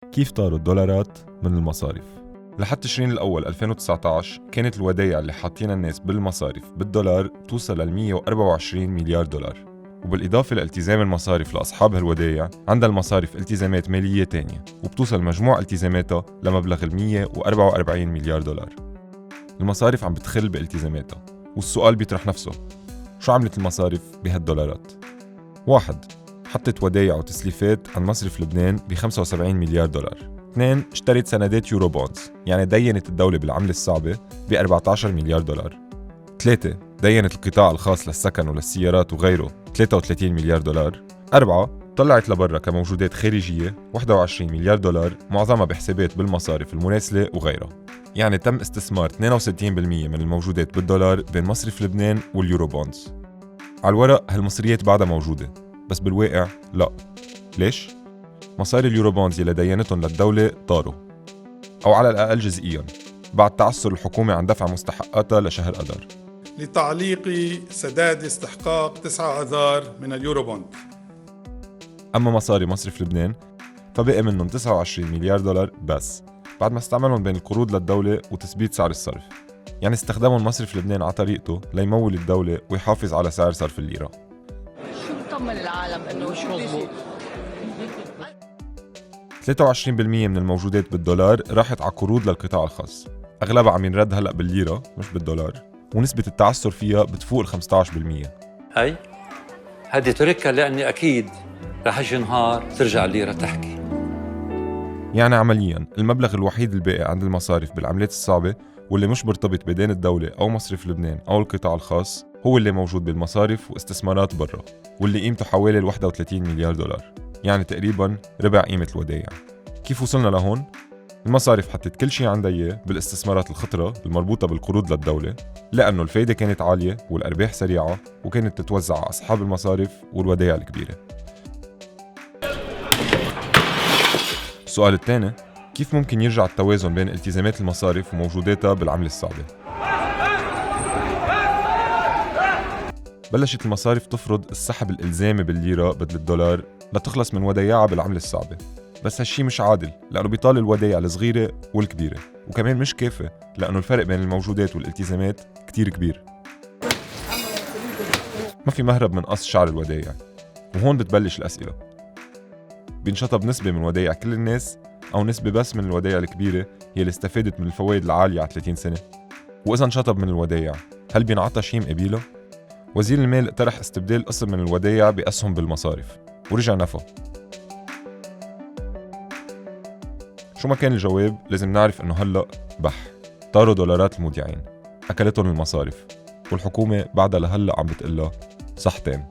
كيف طاروا الدولارات من المصارف؟ لحد تشرين الأول 2019 كانت الودايع اللي حاطينها الناس بالمصارف بالدولار توصل ل 124 مليار دولار، وبالإضافة لالتزام المصارف لأصحاب هالودايع عندها المصارف التزامات مالية تانية وبتوصل مجموع التزاماتها لمبلغ 144 مليار دولار. المصارف عم بتخل بالتزاماتها، والسؤال بيطرح نفسه: شو عملت المصارف بهالدولارات؟ 1. حطت ودايع وتسليفات عن مصرف لبنان ب 75 مليار دولار. 2. اشترت سندات يورو بونز، يعني دينت الدولة بالعملة الصعبة ب 14 مليار دولار. 3. دينت القطاع الخاص للسكن وللسيارات وغيره 33 مليار دولار. 4. طلعت لبرا كموجودات خارجية 21 مليار دولار، معظمها بحسابات بالمصارف المراسلة وغيرها. يعني تم استثمار 62% من الموجودات بالدولار بين مصرف لبنان واليورو بونز. على الورق هالمصريات بعدها موجودة، بس بالواقع لا. ليش؟ مصاري اليورو بونز يلي دينتهم للدولة طاروا، أو على الأقل جزئياً، بعد تعثر الحكومة عن دفع مستحقاتها لشهر أذار. لتعليق سداد استحقاق 9 آذار من اليورو بوند. أما مصاري مصرف لبنان فبقي منهم 29 مليار دولار بس، بعد ما استعملهم بين القروض للدولة وتثبيت سعر الصرف. يعني استخدامهم مصرف لبنان على طريقته ليمول الدولة ويحافظ على سعر صرف الليرة. شو بطمن العالم انه شو مضبوط؟ 23% من الموجودات بالدولار راحت على قروض للقطاع الخاص، أغلبها عم ينرد هلأ بالليرة مش بالدولار، ونسبة التعثر فيها بتفوق 15%. هذه تركها لأني أكيد رح يجي نهار ترجع الليرة تحكي. يعني عملياً المبلغ الوحيد الباقي عند المصارف بالعملات الصعبة واللي مش مرتبط بدين الدولة أو مصرف لبنان أو القطاع الخاص هو اللي موجود بالمصارف واستثمارات برا، واللي قيمته حوالي 31 مليار دولار، يعني تقريباً ربع قيمة الودايع. كيف وصلنا لهون؟ المصارف حطت كل شيء عندها إياه بالاستثمارات الخطرة المربوطة بالقروض للدولة، لأنه الفايدة كانت عالية والأرباح سريعة، وكانت تتوزع على أصحاب المصارف والودايع الكبيرة. السؤال الثاني: كيف ممكن يرجع التوازن بين التزامات المصارف وموجوداتها بالعملة الصعبة؟ بلشت المصارف تفرض السحب الإلزامي بالليرة بدل الدولار لتخلص من ودايعها بالعملة الصعبة، بس هالشي مش عادل لأنه بيطال الودايع الصغيرة والكبيرة، وكمان مش كافي لأنه الفرق بين الموجودات والالتزامات كتير كبير. ما في مهرب من قص شعر الودايع، وهون بتبلش الأسئلة: بينشطب نسبة من ودايع كل الناس أو نسبة بس من الودايع الكبيرة هي اللي استفادت من الفوائد العالية على 30 سنة؟ وإذا انشطب من الودايع هل بينعطى شي مقابله؟ وزير المال اقترح استبدال قسم من الودايع بأسهم بالمصارف ورجع نفى. شو ما كان الجواب لازم نعرف انه هلأ طاروا دولارات المودعين، أكلتهم المصارف، والحكومة بعدها لهلأ عم بتقلها صح تام.